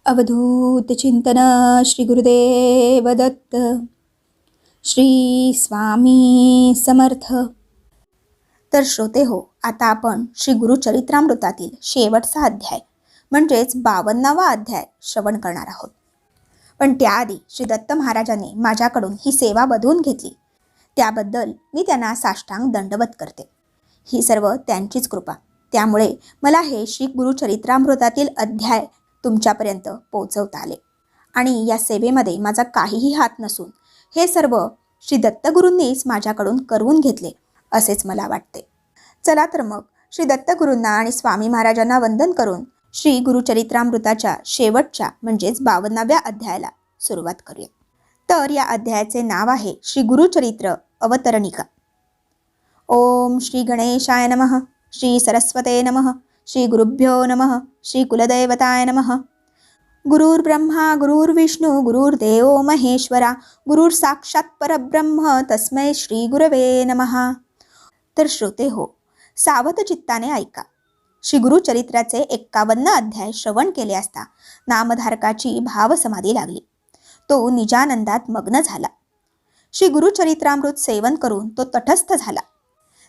अवधूत चिंतन श्री गुरुदेव दत्त. श्री स्वामी समर्थ. तर श्रोते हो, आता आपण श्री गुरुचरित्रामृतातील शेवटचा अध्याय म्हणजेच 52वा अध्याय श्रवण करणार आहोत. पण त्याआधी श्री दत्त महाराजांनी माझ्याकडून ही सेवा बधून घेतली, त्याबद्दल मी त्यांना साष्टांग दंडवत करते. ही सर्व त्यांचीच कृपा. त्यामुळे मला हे श्री गुरुचरित्रामृतातील अध्याय तुमच्यापर्यंत पोहोचवता आले आणि या सेवेमध्ये माझा काहीही हात नसून हे सर्व श्री दत्तगुरूंनीच माझ्याकडून करवून घेतले असेच मला वाटते. चला तर मग श्री दत्तगुरूंना आणि स्वामी महाराजांना वंदन करून श्री गुरुचरित्रामृताच्या शेवटच्या म्हणजेच 52व्या अध्यायाला सुरुवात करूया. तर या अध्यायाचे नाव आहे श्री गुरुचरित्र अवतरणिका. ओम श्री गणेशाय नमः. श्री सरस्वते नमः. श्री गुरुभ्यो नमः. श्री कुलदैवताय नमः. गुरुर्ब्रह्मा गुरुर्विष्णू गुरुर्देव महेश्वरा गुरुर साक्षात परब्रह्म तस्मै श्री गुरवे नमः. तर श्रोते हो, सावध चित्ताने ऐका. श्री गुरुचरित्राचे 51 अध्याय श्रवण केले असता नामधारकाची भावसमाधी लागली. तो निजानंदात मग्न झाला. श्री गुरुचरित्रामृत सेवन करून तो तटस्थ झाला.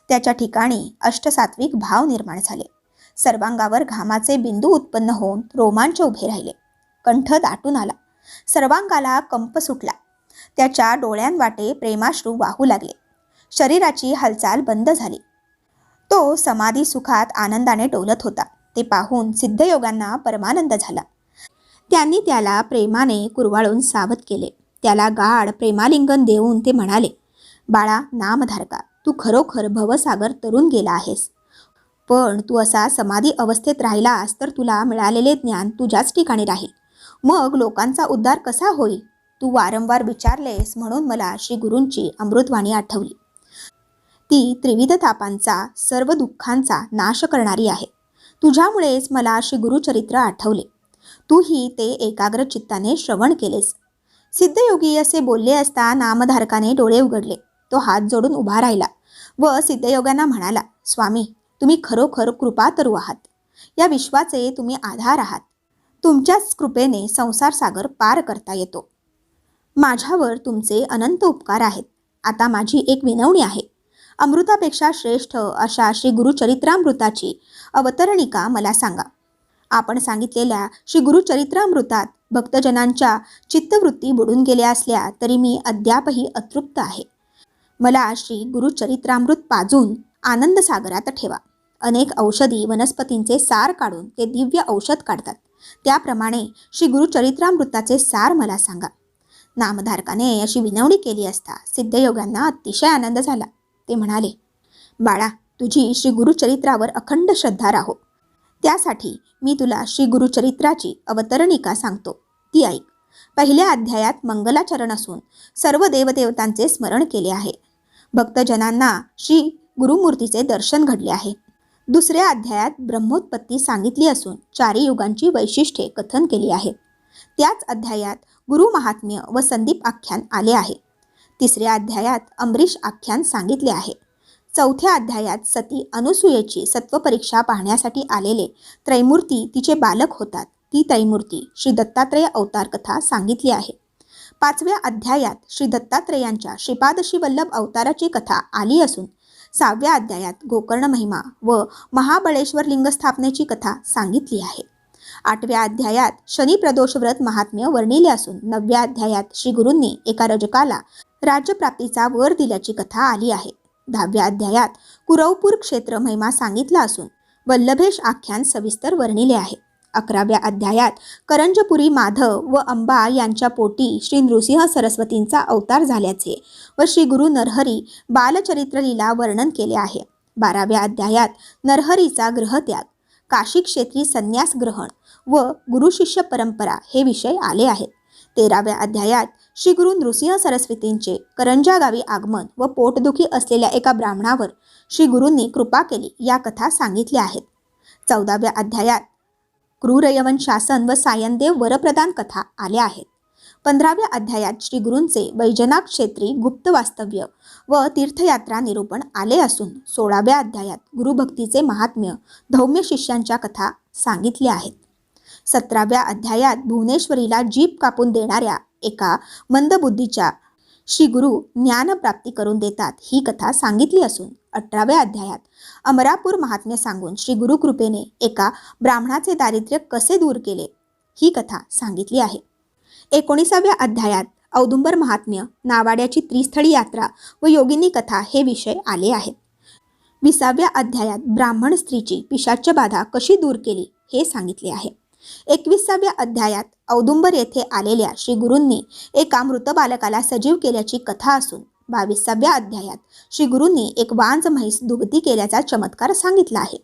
त्याच्या ठिकाणी अष्टसात्विक भाव निर्माण झाले. सर्वांगावर घामाचे बिंदू उत्पन्न होऊन रोमांच उभे राहिले. कंठ दाटून आला. सर्वांगाला कंप सुटला. त्याच्या डोळ्यांवाटे प्रेमाश्रू वाहू लागले. शरीराची हालचाल बंद झाली. तो समाधी सुखात आनंदाने डोलत होता. ते पाहून सिद्धयोगांना परमानंद झाला. त्यांनी त्याला प्रेमाने कुरवाळून सावध केले. त्याला गाढ प्रेमालिंगन देऊन ते म्हणाले, बाळा नामधारका, तू खरोखर भवसागर तरून गेला आहेस. पण तू असा समाधी अवस्थेत राहिलास तर तुला मिळालेले ज्ञान तुझ्याच ठिकाणी राहील. मग लोकांचा उद्धार कसा होईल? तू वारंवार विचारलेस म्हणून मला श्री गुरूंची अमृतवाणी आठवली. ती त्रिविध तापांचा सर्व दुःखांचा नाश करणारी आहे. तुझ्यामुळेच मला श्री गुरुचरित्र आठवले. तूही ते एकाग्र चित्ताने श्रवण केलेस. सिद्धयोगी असे बोलले असता नामधारकाने डोळे उघडले. तो हात जोडून उभा राहिला व सिद्धयोगांना म्हणाला, स्वामी, तुम्ही खरोखर कृपातरू आहात. या विश्वाचे तुम्ही आधार आहात. तुमच्याच कृपेने संसार सागर पार करता येतो. माझ्यावर तुमचे अनंत उपकार आहेत. आता माझी एक विनवणी आहे. अमृतापेक्षा श्रेष्ठ अशा श्री गुरुचरित्रामृताची अवतरणिका मला सांगा. आपण सांगितलेल्या श्री गुरुचरित्रामृतात भक्तजनांच्या चित्तवृत्ती बुडून गेल्या असल्या तरी मी अद्यापही अतृप्त आहे. मला श्री गुरुचरित्रामृत पाजून आनंद सागरात ठेवा. अनेक औषधी वनस्पतींचे सार काढून ते दिव्य औषध काढतात. त्याप्रमाणे श्री गुरुचरित्रामृताचे सार मला सांगा. नामधारकाने अशी विनवणी केली असता सिद्धयोगांना अतिशय आनंद झाला. ते म्हणाले, बाळा, तुझी श्री गुरुचरित्रावर अखंड श्रद्धा राहो. त्यासाठी मी तुला श्री गुरुचरित्राची अवतरणिका सांगतो, ती ऐक. पहिल्या अध्यायात मंगलाचरण असून सर्व देवदेवतांचे स्मरण केले आहे. भक्तजनांना श्री गुरुमूर्तीचे दर्शन घडले आहे. दुसऱ्या अध्यायात ब्रह्मोत्पत्ती सांगितली असून 4 युगांची वैशिष्ट्ये कथन केली आहेत. त्याच अध्यायात गुरु महात्म्य व संदीप आख्यान आले आहे. तिसऱ्या अध्यायात अमरीश आख्यान सांगितले आहे. चौथ्या अध्यायात सती अनुसूयेची सत्वपरीक्षा पाहण्यासाठी आलेले त्रैमूर्ती तिचे बालक होतात. ती त्रैमूर्ती श्री दत्तात्रेय अवतार कथा सांगितली आहे. 5व्या अध्यायात श्री दत्तात्रेयांच्या श्रीपादशी वल्लभ अवताराची कथा आली असून 6व्या अध्यायात गोकर्ण महिमा व महाबळेश्वर लिंग स्थापनेची कथा सांगितली आहे. 8व्या अध्यायात शनी प्रदोष व्रत महात्म्य वर्णिले असून 9व्या अध्यायात श्री गुरूंनी एका रजकाला राज्यप्राप्तीचा वर दिल्याची कथा आली आहे. 10व्या अध्यायात कुरवपूर क्षेत्र महिमा सांगितला असून वल्लभेश आख्यान सविस्तर वर्णिले आहे. 11व्या अध्यायात करंजपुरी माधव व अंबा यांच्या पोटी श्री नृसिंह सरस्वतींचा अवतार झाल्याचे व श्री गुरु नरहरी बालचरित्र लीला वर्णन केले आहे. 12व्या अध्यायात नरहरीचा गृहत्याग, काशी क्षेत्री संन्यास ग्रहण व गुरुशिष्य परंपरा हे विषय आले आहेत. 13व्या अध्यायात श्री गुरु नृसिंह सरस्वतींचे करंजा गावी आगमन व पोटदुखी असलेल्या एका ब्राह्मणावर श्री गुरूंनी कृपा केली या कथा सांगितल्या आहेत. 14व्या अध्यायात क्रूरयवन शासन व सायनदेव वरप्रदान कथा आल्या आहेत. 15व्या अध्यायात श्री गुरूंचे वैजनाथ क्षेत्री गुप्त वास्तव्य व तीर्थयात्रा निरूपण आले असून 16व्या अध्यायात गुरुभक्तीचे महात्म्य धौम्य शिष्यांच्या कथा सांगितल्या आहेत. 17व्या अध्यायात भुवनेश्वरीला जीभ कापून देणाऱ्या एका मंदबुद्धीच्या श्री गुरु ज्ञानप्राप्ती करून देतात ही कथा सांगितली असून 18व्या अध्यायात अमरापूर महात्म्य सांगून श्री गुरु कृपेने एका ब्राह्मणाचे दारिद्र्य कसे दूर केले ही कथा सांगितली आहे. 19व्या अध्यायात औदुंबर महात्म्य, नावाड्याची त्रिस्थळी यात्रा व योगिनी कथा हे विषय आले आहेत. 20व्या अध्यायात ब्राह्मण स्त्रीची पिशाच्य बाधा कशी दूर केली हे सांगितले आहे. 21व्या अध्यायात औदुंबर येथे आलेल्या श्री गुरूंनी एका मृत बालकाला सजीव केल्याची कथा असून 22व्या अध्यायात श्री गुरूंनी एक वांज म्हैस दुभती केल्याचा चमत्कार सांगितला आहे.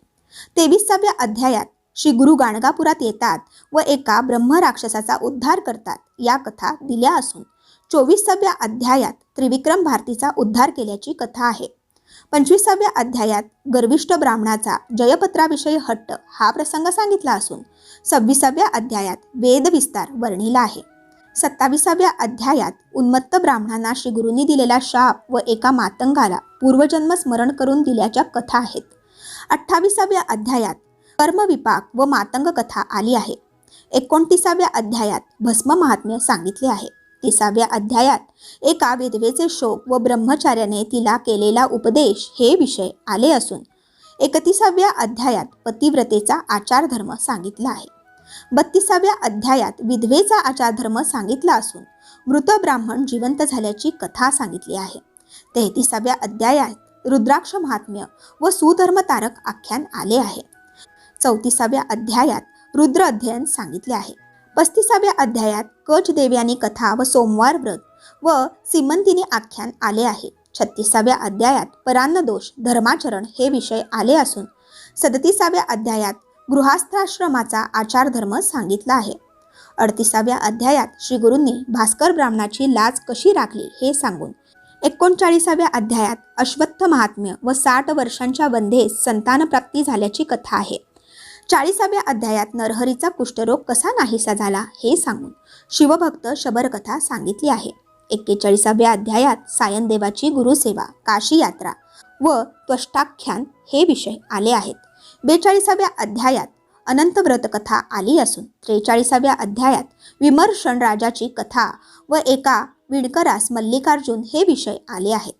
23व्या अध्यायात श्री गुरु गाणगापुरात येतात व एका ब्रह्म राक्षसाचा उद्धार करतात या कथा दिल्या असून 24व्या अध्यायात त्रिविक्रम भारतीचा उद्धार केल्याची कथा आहे. 25व्या अध्यायात गर्विष्ठ ब्राह्मणाचा जयपत्राविषयी हट्ट हा प्रसंग सांगितला असून 26व्या अध्यायात वेद विस्तार वर्णिला आहे. 27व्या अध्यायात उन्मत्त ब्राह्मणांना श्री गुरूंनी दिलेला शाप व एका मातंगाला पूर्वजन्म स्मरण करून दिल्याच्या कथा आहेत. 28व्या अध्यायात कर्मविपाक व मातंग कथा आली आहे. 29व्या अध्यायात भस्म महात्म्य सांगितले आहे. 30व्या अध्यायात एका विधवेचे शोक व ब्रह्मचार्याने तिला केलेला उपदेश हे विषय आले असून 31व्या अध्यायात पतिव्रतेचा आचारधर्म सांगितला आहे. 32व्या अध्यायात विधवेचा आचारधर्म सांगितला असून मृत ब्राह्मण जिवंत झाल्याची कथा सांगितली आहे. 33व्या अध्यायात रुद्राक्ष महात्म्य व सुधर्मतारक आख्यान आले आहे. 34व्या अध्यायात रुद्र अध्ययन सांगितले आहे. 35व्या अध्यायात कच देवयानी कथा व सोमवार व्रत व सीमंतिनी आख्यान आले आहे. 36व्या अध्यायात परान्न दोष धर्माचरण हे विषय आले असून 37व्या अध्यायात गृहस्थाश्रमाचा आचारधर्म सांगितला आहे. 38व्या अध्यायात श्री गुरूंनी भास्कर ब्राह्मणाची लाज कशी राखली हे सांगून 39व्या अध्यायात अश्वत्थ महात्म्य व 60 वर्षांच्या वंध्येस संतानप्राप्ती झाल्याची कथा आहे. 40व्या अध्यायात नरहरीचा कुष्ठरोग कसा नाहीसा झाला हे सांगून शिवभक्त शबरकथा सांगितली आहे. 41व्या अध्यायात सायनदेवाची गुरुसेवा, काशी यात्रा व त्वष्टाख्यान हे विषय आले आहेत. 42व्या अध्यायात अनंत व्रत कथा आली असून 43व्या अध्यायात विमर्शन राजाची कथा व एका विणकरास मल्लिकार्जुन हे विषय आले आहेत.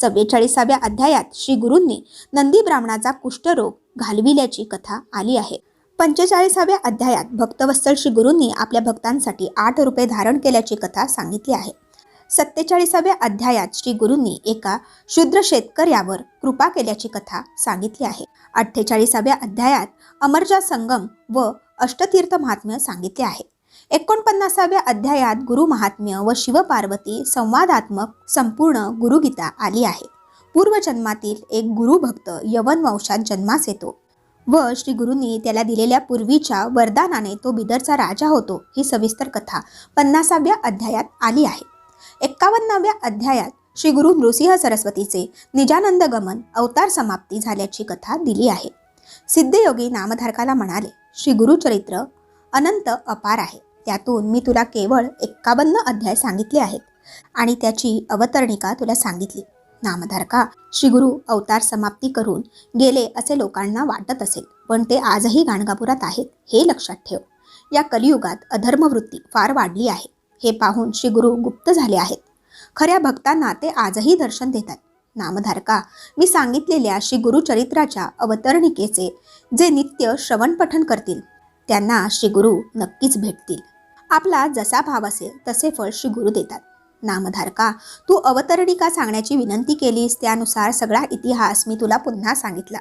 44व्या अध्यायात श्री गुरूंनी नंदी ब्राह्मणाचा कुष्ठरोग घालविल्याची कथा आली आहे. 45व्या अध्यायात भक्तवत्सल श्री गुरूंनी आपल्या भक्तांसाठी 8 रुपये धारण केल्याची कथा सांगितली आहे. 47व्या अध्यायात श्री गुरूंनी एका शूद्र शेतकऱ्यावर कृपा केल्याची कथा सांगितली आहे. 48व्या अध्यायात अमरजा संगम व अष्टतीर्थ महात्म्य सांगितले आहे. 49व्या अध्यायात गुरु महात्म्य व शिवपार्वती संवादात्मक संपूर्ण गुरुगीता आली आहे. पूर्वजन्मातील एक गुरुभक्त यवन वंशात जन्मास येतो व श्री गुरूंनी त्याला दिलेल्या पूर्वीच्या वरदानाने तो बिदरचा राजा होतो ही सविस्तर कथा 50व्या अध्यायात आली आहे. 51व्या अध्यायात श्री गुरु नृसिंह सरस्वतीचे निजानंद गमन अवतार समाप्ती झाल्याची कथा दिली आहे. सिद्धयोगी नामधारकाला म्हणाले, श्री गुरुचरित्र अनंत अपार आहे. त्यातून मी तुला केवळ 51 अध्याय सांगितले आहेत आणि त्याची अवतरणिका तुला सांगितली. नामधारका, श्री गुरु अवतार समाप्ती करून गेले असे लोकांना वाटत असेल, पण ते आजही गाणगापुरात आहेत हे लक्षात ठेव. या कलियुगात अधर्मवृत्ती फार वाढली आहे हे पाहून श्री गुरु गुप्त झाले आहेत. खऱ्या भक्तांना ते आजही दर्शन देतात. नामधारका, मी सांगितलेल्या श्री गुरुचरित्राच्या अवतरणिकेचे जे नित्य श्रवण पठण करतील त्यांना श्री गुरु नक्कीच भेटतील. आपला जसा भाव असेल तसे फळ श्री गुरु देतात. नामधारका, तू अवतरणिका सांगण्याची विनंती केलीस त्यानुसार सगळा इतिहास मी तुला पुन्हा सांगितला.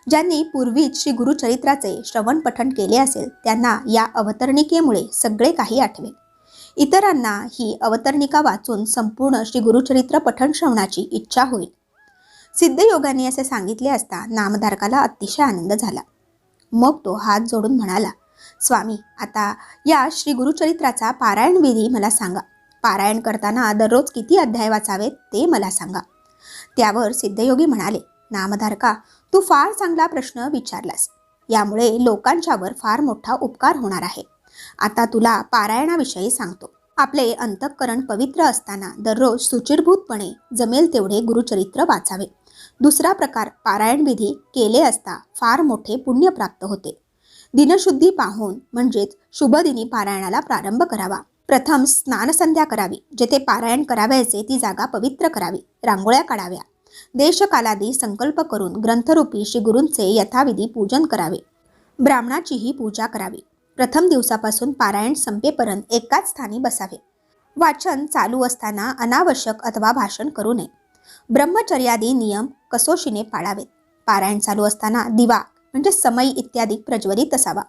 ज्यांनी पूर्वीच श्री गुरुचरित्राचे श्रवण पठण केले असेल त्यांना या अवतरणिकेमुळे सगळे काही आठवेल. इतरांना ही अवतरणिका वाचून संपूर्ण श्री गुरुचरित्र पठण श्रवणाची इच्छा होईल. सिद्धयोगांनी असे सांगितले असता नामधारकाला अतिशय आनंद झाला. मग तो हात जोडून म्हणाला, स्वामी, आता या श्री गुरुचरित्राचा पारायण विधी मला सांगा. पारायण करताना दररोज किती अध्याय वाचावेत ते मला सांगा. त्यावर सिद्धयोगी म्हणाले, नामधारका, तू फार चांगला प्रश्न विचारलास. यामुळे लोकांच्यावर फार मोठा उपकार होणार आहे. आता तुला पारायणाविषयी सांगतो. आपले अंतःकरण पवित्र असताना दररोज सुचिरभूतपणे जमेल तेवढे गुरुचरित्र वाचावे. दुसरा प्रकार, पारायण विधी केले असता फार मोठे पुण्य प्राप्त होते. दिनशुद्धी पाहून म्हणजेच शुभदिनी पारायणाला प्रारंभ करावा. प्रथम स्नानसंध्या करावी. जेथे पारायण करावयाचे ती जागा पवित्र करावी. रांगोळ्या काढाव्या. देशकालादी संकल्प करून ग्रंथरूपी श्री गुरूंचे यथाविधी पूजन करावे. ब्राह्मणाचीही पूजा करावी. प्रथम दिवसापासून पारायण संपेपर्यंत एकाच स्थानी बसावे. वाचन चालू असताना अनावश्यक अथवा भाषण करू नये. ब्रह्मचर्यादी नियम कसोशीने पाळावेत. पारायण चालू असताना दिवा म्हणजे समई इत्यादी प्रज्वलित असावा.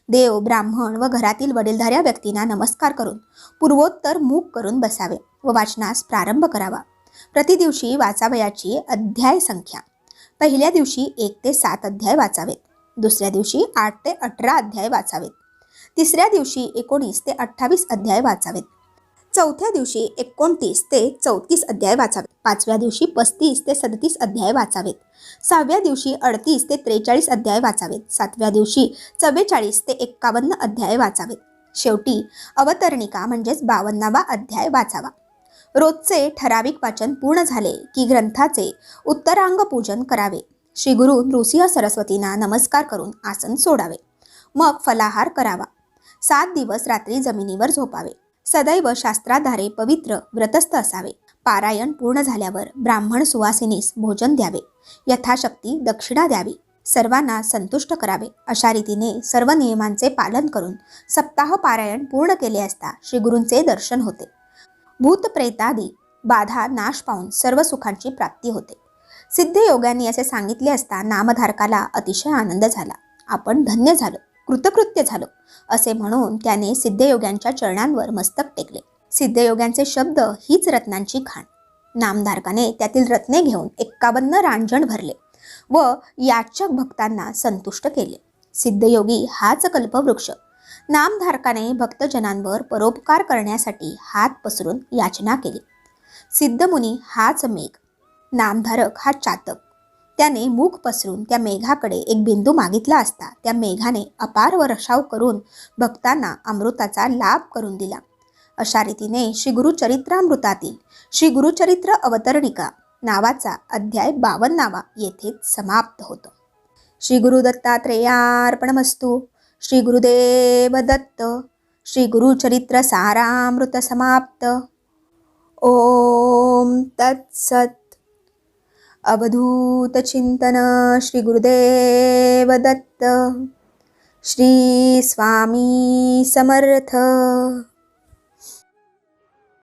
देव, ब्राह्मण व घरातील वडीलधाऱ्या व्यक्तींना नमस्कार करून पूर्वोत्तर मुख करून बसावे व वाचनास प्रारंभ करावा. प्रतिदिवशी वाचावयाची अध्याय संख्या. पहिल्या दिवशी 1 ते 7 अध्याय वाचावेत. दुसऱ्या दिवशी 8 ते 18 अध्याय वाचावेत. तिसऱ्या दिवशी 19 ते 28 अध्याय वाचावेत. चौथ्या दिवशी 29 ते 34 अध्याय वाचावेत. पाचव्या दिवशी 35 ते 37 अध्याय वाचावेत. सहाव्या दिवशी 38 ते 43 अध्याय वाचावेत. सातव्या दिवशी 44 ते 51 अध्याय वाचावेत. शेवटी अवतरणिका म्हणजेच 52वा अध्याय वाचावा. रोजचे ठराविक वाचन पूर्ण झाले की ग्रंथाचे उत्तरांग पूजन करावे. श्री गुरु नृसिंह सरस्वतींना नमस्कार करून आसन सोडावे. मग फलाहार करावा. 7 दिवस रात्री जमिनीवर झोपावे. सदैव शास्त्राधारे पवित्र व्रतस्थ असावे. पारायण पूर्ण झाल्यावर ब्राह्मण सुवासिनीस भोजन द्यावे. यथाशक्ती दक्षिणा द्यावी. सर्वांना संतुष्ट करावे. अशा रीतीने सर्व नियमांचे पालन करून सप्ताह पारायण पूर्ण केले असता श्री गुरूंचे दर्शन होते. भूतप्रेतादी बाधा नाश पावून सर्व सुखांची प्राप्ती होते. सिद्धयोग्यांनी असे सांगितले असता नामधारकाला अतिशय आनंद झाला. आपण धन्य झालो, कृतकृत्य झालो असे म्हणून त्याने सिद्धयोग्यांच्या चरणांवर मस्तक टेकले. सिद्धयोग्यांचे शब्द हीच रत्नांची खाण. नामधारकाने त्यातील रत्ने घेऊन 51 रांजण भरले व याचक भक्तांना संतुष्ट केले. सिद्धयोगी हाच कल्पवृक्ष. नामधारकाने भक्तजनांवर परोपकार करण्यासाठी हात पसरून याचना केली. सिद्धमुनी हाच मेघ. नामधारक हा चातक. त्याने मुख पसरून त्या मेघाकडे एक बिंदू मागितला असता त्या मेघाने अपार वर्षाव करून भक्तांना अमृताचा लाभ करून दिला. अशा रीतीने श्री गुरुचरित्रामृतातील श्री गुरुचरित्र अवतरणिका नावाचा अध्याय 52वा येथे समाप्त होतो. श्री गुरु दत्तात्रेयार्पणमस्तु. श्री गुरुदेव दत्त. श्री गुरुचरित्र सारामृत समाप्त. ओम तत्सत. अवधूत चिंतन. श्री गुरुदेव दत्त. श्री स्वामी समर्थ.